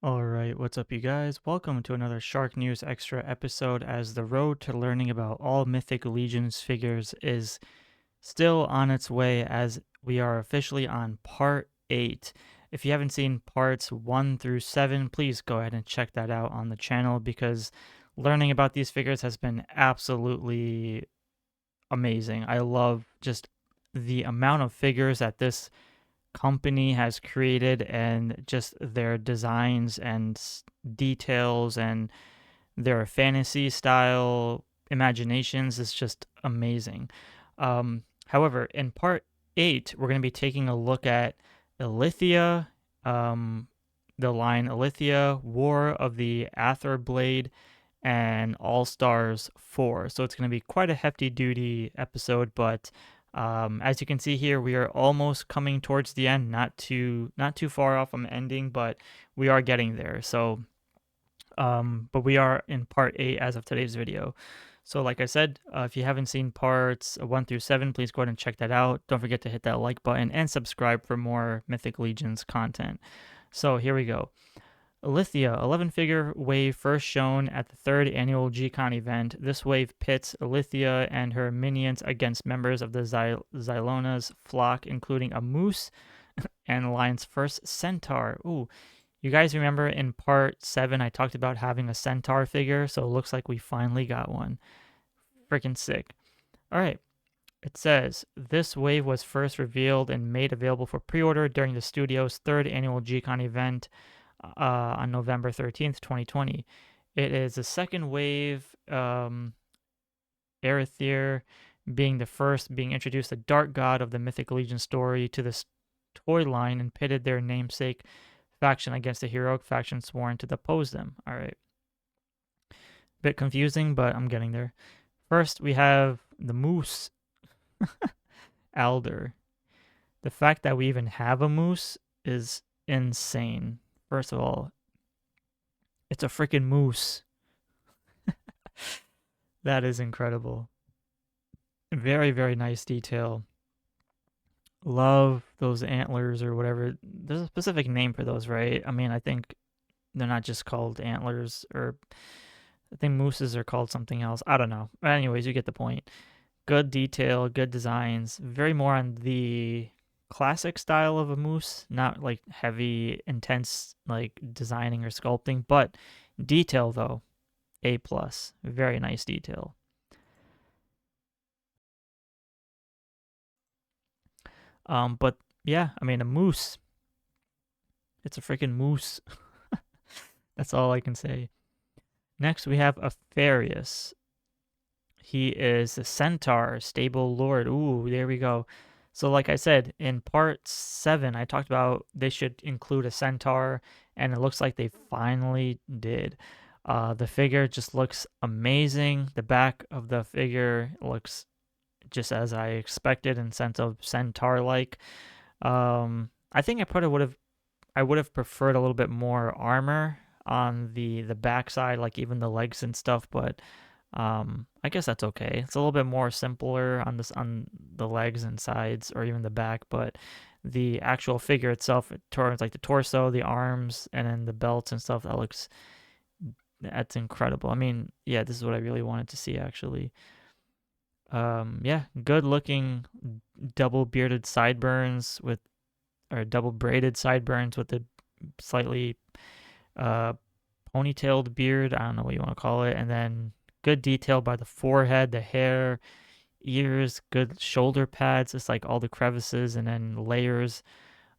Alright, what's up you guys? Welcome to another SHARKNEWZ extra episode as the road to learning about all Mythic Legions figures is still on its way as we are officially on part 8. If you haven't seen parts 1 through 7, please go ahead and check that out on the channel because learning about these figures has been absolutely amazing. I love just the amount of figures that this company has created and just their designs and details and their fantasy style imaginations is just amazing. However, in part 8, we're going to be taking a look at Illythia, um, the line Illythia, War of the Atherblade, and All Stars 4. So it's going to be quite a hefty duty episode, but as you can see here, we are almost coming towards the end. Not too far off from ending, but we are getting there. So, but we are in part 8 as of today's video. So, like I said, if you haven't seen parts 1 through 7, please go ahead and check that out. Don't forget to hit that like button and subscribe for more Mythic Legions content. So here we go. Illythia, 11-figure wave first shown at the 3rd annual G-Con event. This wave pits Illythia and her minions against members of the Xylona's flock, including a moose and the lion's first centaur. Ooh, you guys remember in part 7 I talked about having a centaur figure, so it looks like we finally got one. Freaking sick. Alright, it says, this wave was first revealed and made available for pre-order during the studio's 3rd annual G-Con event on November 13th, 2020. It is the second wave, Aetherblade being the first, being introduced the dark god of the Mythic Legion story to this toy line and pitted their namesake faction against the heroic faction sworn to oppose them. All right. Bit confusing, but I'm getting there. First, we have the moose, Alder. The fact that we even have a moose is insane. First of all, it's a freaking moose. That is incredible. Very, very nice detail. Love those antlers or whatever. There's a specific name for those, right? I mean, I think they're not just called antlers, or I think mooses are called something else. I don't know. But anyways, you get the point. Good detail, good designs. Very more on the classic style of a moose, not like heavy, intense like designing or sculpting, but detail though, A plus. Very nice detail. But yeah, I mean a moose. It's a freaking moose. That's all I can say. Next we have Aphareus. He is a centaur, stable lord. Ooh, there we go. So like I said, in part 7, I talked about they should include a centaur, and it looks like they finally did. The figure just looks amazing. The back of the figure looks just as I expected in sense of centaur-like. I think I would have preferred a little bit more armor on the backside, like even the legs and stuff, but I guess that's okay. It's a little bit more simpler on the legs and sides, or even the back, but the actual figure itself, towards like the torso, the arms, and then the belts and stuff, that's incredible. I mean, yeah, this is what I really wanted to see actually. Yeah, good looking double bearded sideburns with, or double braided sideburns with the slightly uh ponytailed beard. I don't know what you want to call it, and then good detail by the forehead, the hair, ears, good shoulder pads. It's like all the crevices, and then layers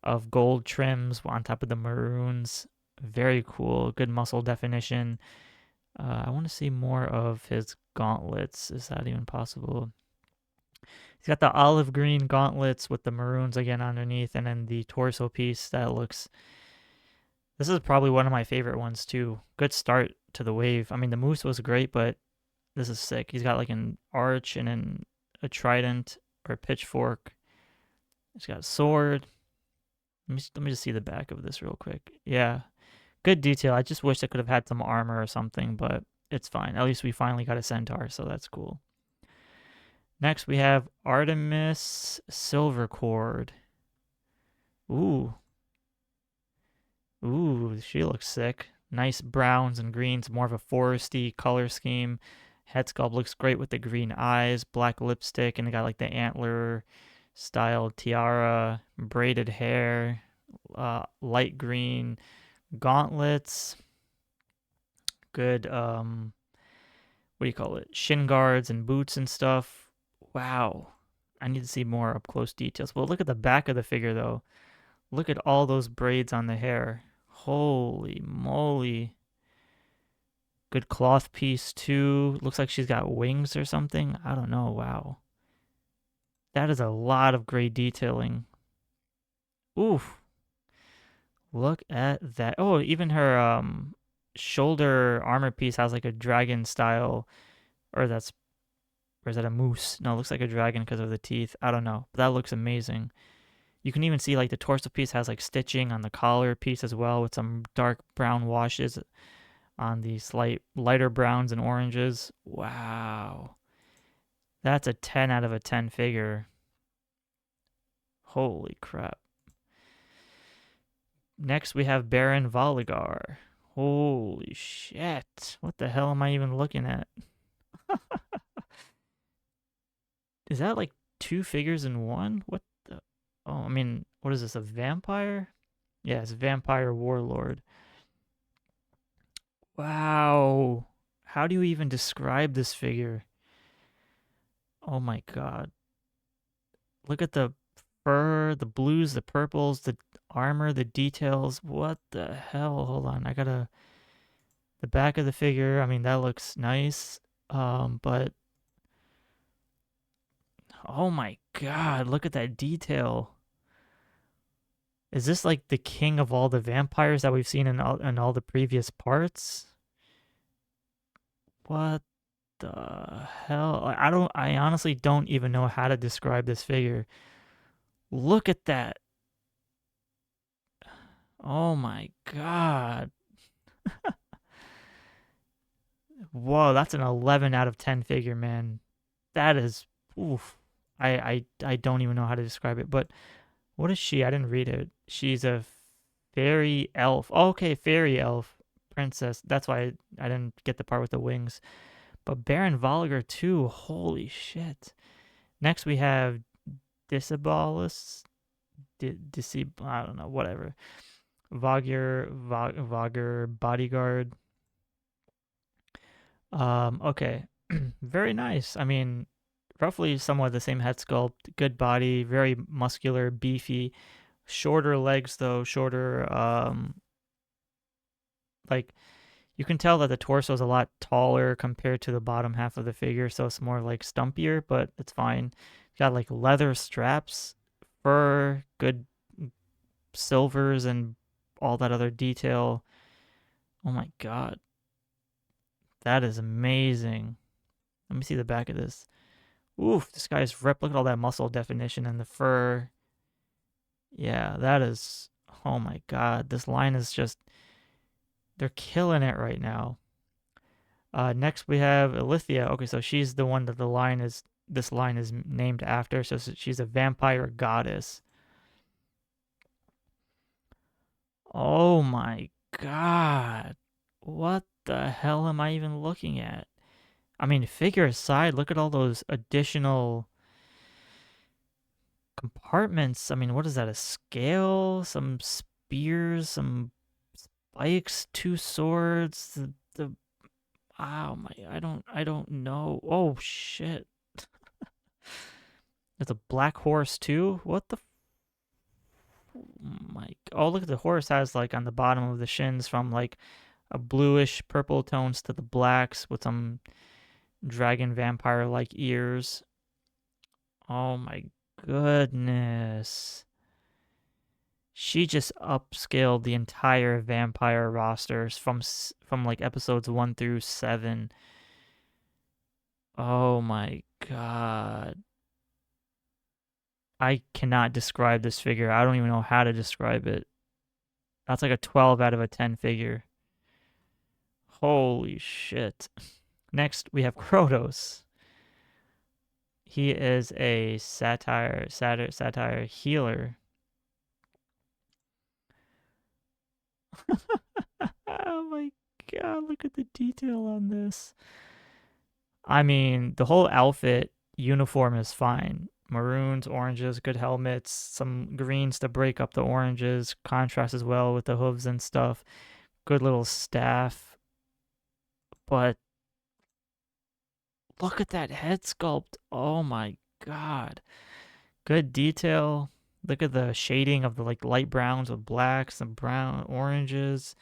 of gold trims on top of the maroons. Very cool. Good muscle definition. I want to see more of his gauntlets. Is that even possible? He's got the olive green gauntlets with the maroons again underneath, and then the torso piece that looks. This is probably one of my favorite ones too. Good start to the wave. I mean, the moose was great, but this is sick. He's got like an arch and then a trident or a pitchfork. He's got a sword. Let me just see the back of this real quick. Yeah, good detail. I just wish I could have had some armor or something, but it's fine. At least we finally got a centaur, so that's cool. Next, we have Artemyss Silvershord. Ooh. Ooh, she looks sick. Nice browns and greens, more of a foresty color scheme. Head sculpt looks great with the green eyes, black lipstick, and it got like the antler style tiara, braided hair, light green gauntlets, good what do you call it? Shin guards and boots and stuff. Wow. I need to see more up close details. Well, look at the back of the figure though. Look at all those braids on the hair. Holy moly. Good cloth piece too. Looks like she's got wings or something. I don't know. Wow. That is a lot of great detailing. Oof. Look at that. Oh, even her shoulder armor piece has like a dragon style, or that's, or is that a moose? No, it looks like a dragon because of the teeth. I don't know. But that looks amazing. You can even see like the torso piece has like stitching on the collar piece as well with some dark brown washes on the slight lighter browns and oranges. Wow. That's a 10 out of a 10 figure. Holy crap. Next we have Baron Volligar. Holy shit. What the hell am I even looking at? Is that like two figures in one? What the? Oh, I mean, what is this, a vampire? Yeah, it's a vampire warlord. Wow. How do you even describe this figure? Oh my god. Look at the fur, the blues, the purples, the armor, the details. What the hell? Hold on. I gotta. The back of the figure, I mean, that looks nice. But. Oh my god. Look at that detail. Is this like the king of all the vampires that we've seen in all the previous parts? What the hell? I honestly don't even know how to describe this figure. Look at that. Oh my god. Whoa, that's an 11 out of 10 figure, man. That is oof. I don't even know how to describe it, but what is she? I didn't read it. She's a fairy elf. Oh, okay, fairy elf princess. That's why I didn't get the part with the wings. But Baron Volligar too. Holy shit. Next we have Decebalus. I don't know, whatever. Vargg bodyguard. Okay. Very nice. I mean, roughly somewhat the same head sculpt, good body, very muscular, beefy, shorter legs though, shorter like you can tell that the torso is a lot taller compared to the bottom half of the figure, so it's more like stumpier, but it's fine. Got like leather straps, fur, good silvers and all that other detail. Oh my god. That is amazing. Let me see the back of this. Oof, this guy's ripped. Look at all that muscle definition and the fur. Yeah, that is. Oh my god, this line is just. They're killing it right now. Next we have Illythia. Okay, so she's the one that the line is. This line is named after. So she's a vampire goddess. Oh my god. What the hell am I even looking at? I mean, figure aside, look at all those additional compartments. I mean, what is that? A scale, some spears, some spikes, two swords. The oh my, I don't know. Oh shit! There's a black horse too. What the? My oh, look at the horse has like on the bottom of the shins from like a bluish purple tones to the blacks with some dragon vampire like ears. Oh my goodness. She just upscaled the entire vampire rosters from like episodes 1 through 7. Oh my god. I cannot describe this figure. I don't even know how to describe it. That's like a 12 out of a 10 figure. Holy shit. Next, we have Krotos. He is a satire healer. Oh my god, look at the detail on this. I mean, the whole outfit uniform is fine. Maroons, oranges, good helmets, some greens to break up the oranges, contrast as well with the hooves and stuff. Good little staff. But look at that head sculpt. Oh my god. Good detail. Look at the shading of the like light browns with blacks and brown oranges.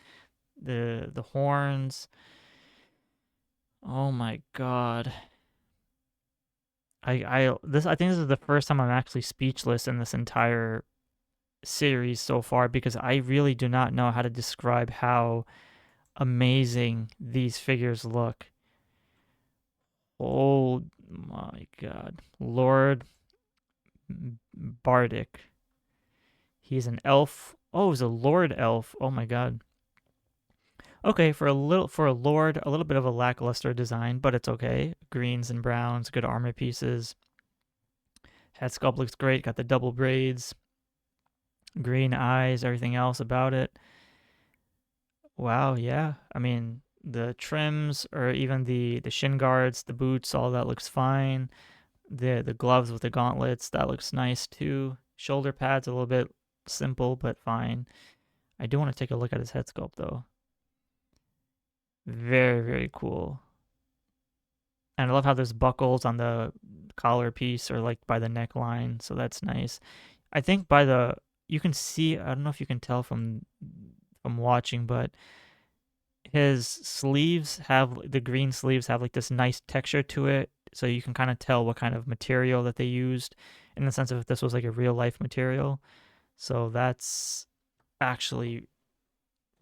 The horns. Oh my god. I think this is the first time I'm actually speechless in this entire series so far because I really do not know how to describe how amazing these figures look. Oh my god. Lord Bardric. He's an elf. Oh, he's a lord elf. Oh my god. Okay, for a lord, a little bit of a lackluster design, but it's okay. Greens and browns, good armor pieces. Head sculpt looks great. Got the double braids, green eyes, everything else about it. Wow, yeah. I mean, the trims or even the shin guards, the boots, all that looks fine. The gloves with the gauntlets, that looks nice too. Shoulder pads a little bit simple, but fine. I do want to take a look at his head sculpt though. Very, very cool. And I love how there's buckles on the collar piece or like by the neckline, so that's nice. I think by the you can see, I don't know if you can tell from watching, but his sleeves have the green sleeves have like this nice texture to it, so you can kind of tell what kind of material that they used in the sense of if this was like a real life material. So that's actually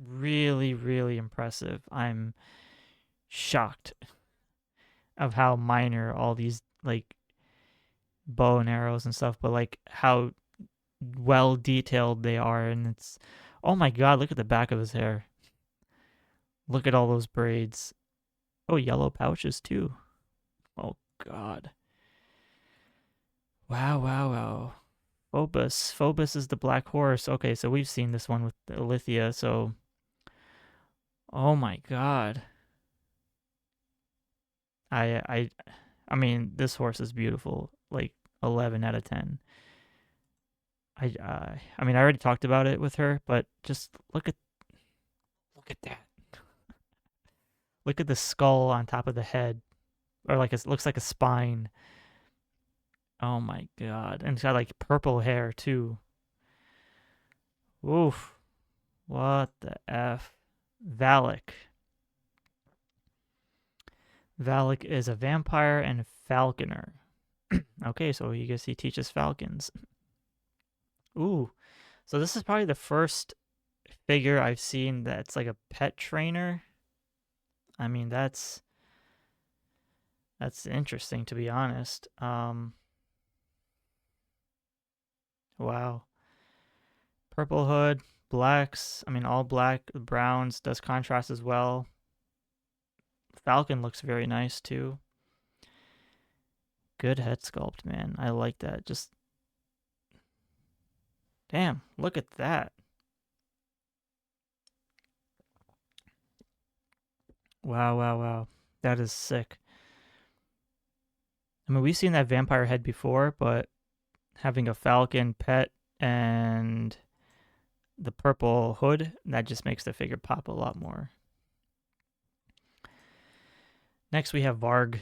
really, really impressive. I'm shocked of how minor all these like bow and arrows and stuff, but like how well detailed they are. And it's, oh my god, look at the back of his hair. Look at all those braids. Oh, yellow pouches too. Oh god. Wow, wow, wow. Phobus. Phobus is the black horse. Okay, so we've seen this one with Illythia, so oh my god. I I I mean, this horse is beautiful. Like 11 out of 10. I mean, I already talked about it with her, but just look at that. Look at the skull on top of the head, or like it looks like a spine. Oh my god! And it's got like purple hair too. Oof! What the f? Vallak. Vallak is a vampire and falconer. Okay, so you guess he teaches falcons. Ooh, so this is probably the first figure I've seen that's like a pet trainer. I mean, that's interesting to be honest. Wow. Purple hood, blacks. I mean, all black, browns does contrast as well. Falcon looks very nice too. Good head sculpt, man. I like that. Just damn, look at that. Wow, wow, wow. That is sick. I mean, we've seen that vampire head before, but having a falcon pet and the purple hood, that just makes the figure pop a lot more. Next, we have Vargg,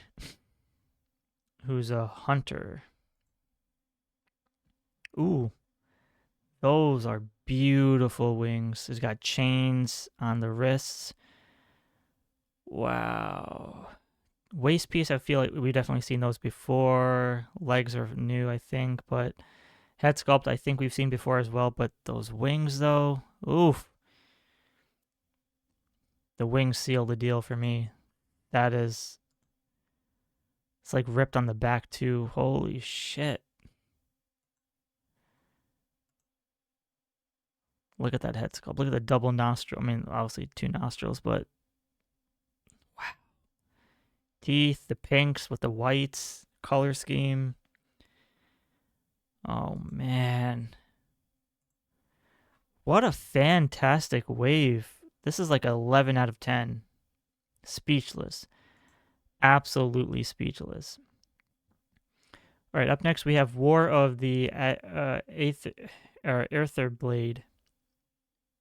who's a hunter. Ooh, those are beautiful wings. He's got chains on the wrists. Wow. Waist piece, I feel like we've definitely seen those before. Legs are new, I think, but head sculpt, I think we've seen before as well. But those wings, though, oof. The wings seal the deal for me. That is, it's like ripped on the back, too. Holy shit. Look at that head sculpt. Look at the double nostril. I mean, obviously two nostrils, but wow. Teeth, the pinks with the whites, color scheme. Oh, man. What a fantastic wave. This is like 11 out of 10. Speechless. Absolutely speechless. All right, up next we have War of the Aetherblade.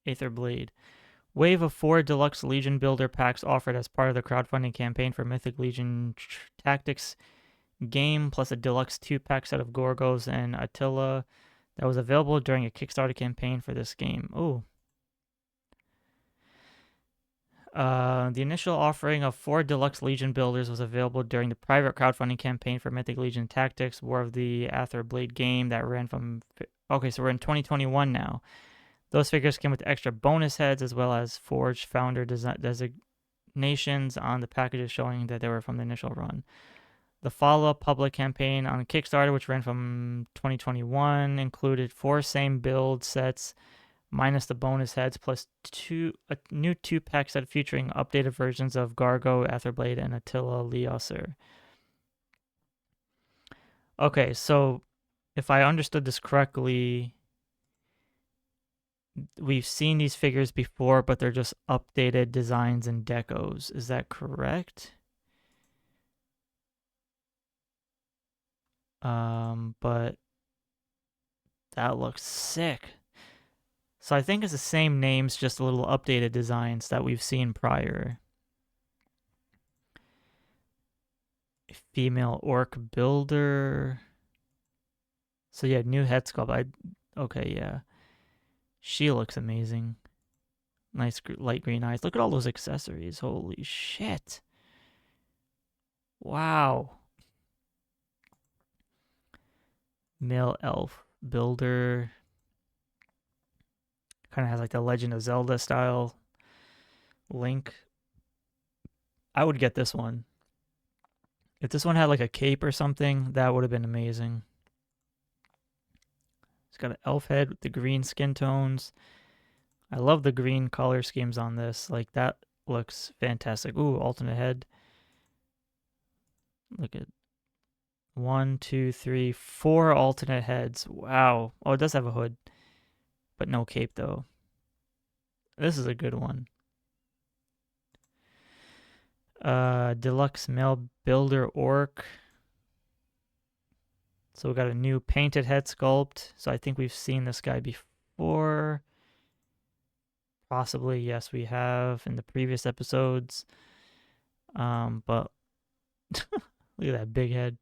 Aetherblade. Wave of 4 deluxe Legion builder packs offered as part of the crowdfunding campaign for Mythic Legion Tactics game, plus a deluxe 2-pack set of Gorgos and Attila that was available during a Kickstarter campaign for this game. Ooh. The initial offering of 4 deluxe Legion builders was available during the private crowdfunding campaign for Mythic Legion Tactics, War of the Atherblade game that ran from... Okay, so we're in 2021 now. Those figures came with extra bonus heads as well as Forged Founder designations on the packages showing that they were from the initial run. The follow-up public campaign on Kickstarter, which ran from 2021, included 4 same build sets minus the bonus heads, plus a new 2-pack set featuring updated versions of Gargo, Atherblade, and Attila Leoser. Okay, so if I understood this correctly, we've seen these figures before, but they're just updated designs and decos. Is that correct? But that looks sick. So I think it's the same names, just a little updated designs that we've seen prior. Female orc builder. So yeah, new head sculpt. Okay, yeah. She looks amazing. Nice light green eyes. Look at all those accessories. Holy shit. Wow. Male elf builder. Kind of has like the Legend of Zelda style Link. I would get this one. If this one had like a cape or something, that would have been amazing. It's got an elf head with the green skin tones. I love the green color schemes on this. Like, that looks fantastic. Ooh, alternate head. Look at 1, 2, 3, 4 alternate heads. Wow. Oh, it does have a hood, but no cape though. This is a good one. Deluxe male builder orc. So we got a new painted head sculpt. So I think we've seen this guy before. Possibly, yes, we have in the previous episodes. But look at that big head.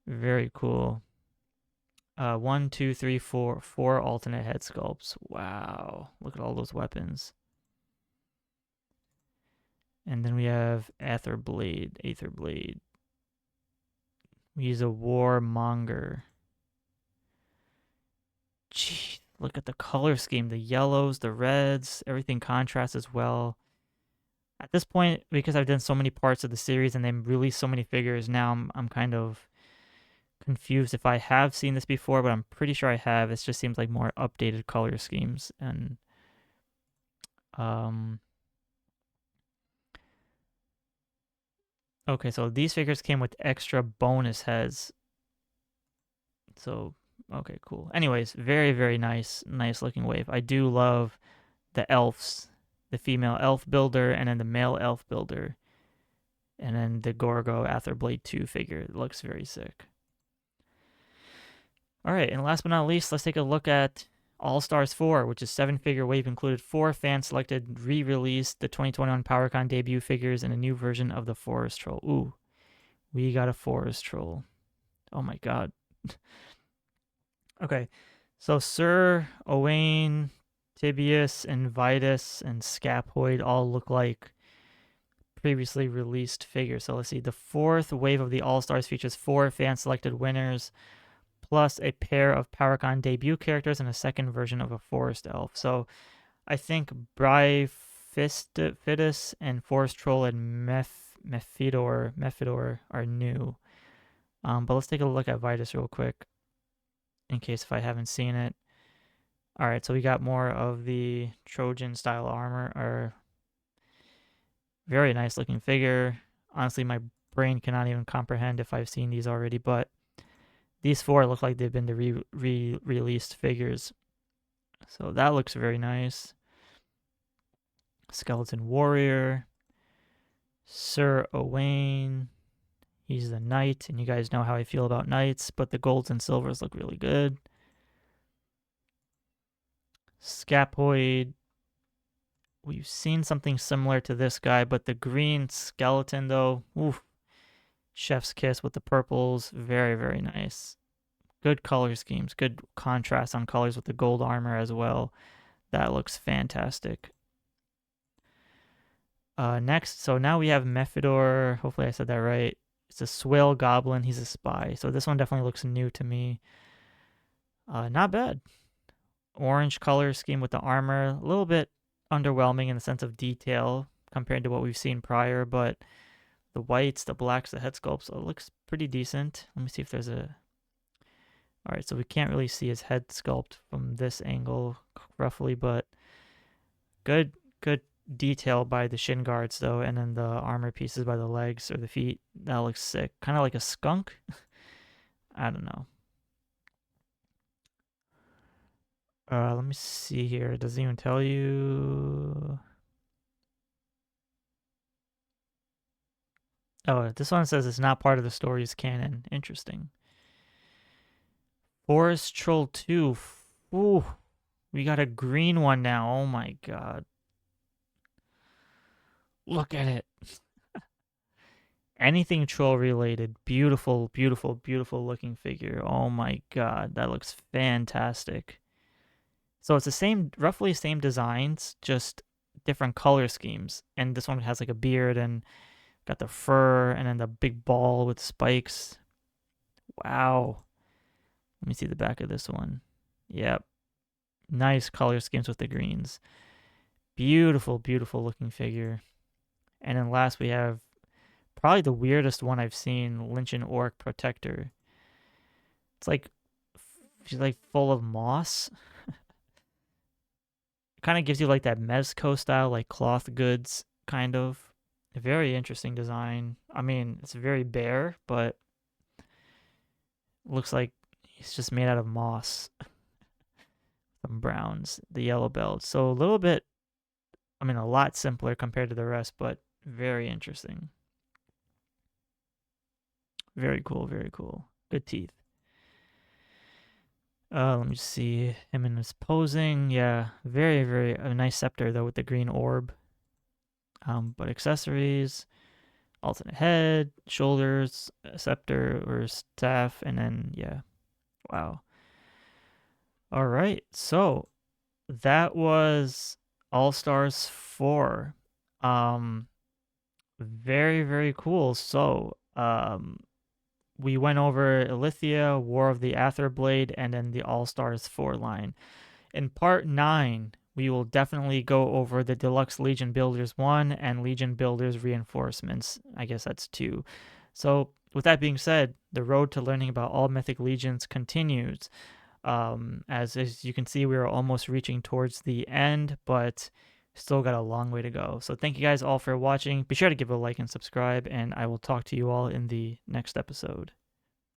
Very cool. 1, 2, 3, 4 alternate head sculpts. Wow. Look at all those weapons. And then we have Aetherblade. We use a warmonger. Gee, look at the color scheme. The yellows, the reds, everything contrasts as well. At this point, because I've done so many parts of the series and they've released so many figures, now I'm kind of confused if I have seen this before, but I'm pretty sure I have. It just seems like more updated color schemes. And okay, so these figures came with extra bonus heads. So, okay, cool. Anyways, very, very nice looking wave. I do love the elves, the female elf builder, and then the male elf builder. And then the Gorgo Atherblade 2 figure. It looks very sick. All right, and last but not least, let's take a look at All-Stars 4, which is 7-figure wave, included 4 fan-selected re-released the 2021 PowerCon debut figures and a new version of the Forest Troll. Ooh, we got a Forest Troll. Oh my god. Okay, so Sir, Owain, Tibius, and Vitus, and Scapoid all look like previously released figures. So let's see. The 4th wave of the All-Stars features 4 fan-selected winners, plus a pair of PowerCon debut characters and a second version of a Forest Elf. So I think Bryphytus and Forest Troll and Mephitor are new. But let's take a look at Vitus real quick, in case if I haven't seen it. All right, so we got more of the Trojan style armor, or very nice looking figure. Honestly, my brain cannot even comprehend if I've seen these already, but these 4 look like they've been the re-released figures. So that looks very nice. Skeleton Warrior. Sir Owain. He's the knight, and you guys know how I feel about knights, but the golds and silvers look really good. Scapoid. We've seen something similar to this guy, but the green skeleton, though, oof, chef's kiss with the purples. Very, very nice. Good color schemes, good contrast on colors with the gold armor as well. That looks fantastic. Next, so now we have Mephitor. Hopefully I said that right. It's a Swale Goblin. He's a spy. So this one definitely looks new to me. Not bad. Orange color scheme with the armor. A little bit underwhelming in the sense of detail compared to what we've seen prior, but the whites, the blacks, the head sculpts, it looks pretty decent. Let me see if there's a... All right, so we can't really see his head sculpt from this angle roughly, but good detail by the shin guards though, and then the armor pieces by the legs or the feet. That looks sick. Kind of like a skunk. I don't know. Let me see here. It doesn't even tell you. Oh, this one says it's not part of the story's canon. Interesting. Forest Troll 2. Ooh, we got a green one now. Oh my god. Look at it. Anything troll related. Beautiful, beautiful, beautiful looking figure. Oh my god. That looks fantastic. So it's the same, roughly same designs, just different color schemes. And this one has like a beard and got the fur and then the big ball with spikes. Wow. Let me see the back of this one. Yep. Nice color schemes with the greens. Beautiful, beautiful looking figure. And then last we have probably the weirdest one I've seen, Lynchen Orc Protector. It's like, she's like full of moss. Kind of gives you like that Mezco style, like cloth goods kind of. A very interesting design. I mean, it's very bare, but looks like it's just made out of moss. Some browns, the yellow belt. So a little bit, I mean, a lot simpler compared to the rest, but very interesting. Very cool, very cool. Good teeth. Let me see him in his posing. Yeah, very, very a nice scepter though with the green orb. But accessories, alternate head, shoulders, scepter or staff, and then yeah, wow. All right, so that was All Stars 4. Very, very cool. So, we went over Illythia, War of the Atherblade, and then the All Stars 4 line. In part 9, we will definitely go over the Deluxe Legion Builders 1 and Legion Builders Reinforcements. I guess that's 2. So, with that being said, the road to learning about all Mythic Legions continues. As you can see, we are almost reaching towards the end, but still got a long way to go. So thank you guys all for watching. Be sure to give a like and subscribe, and I will talk to you all in the next episode.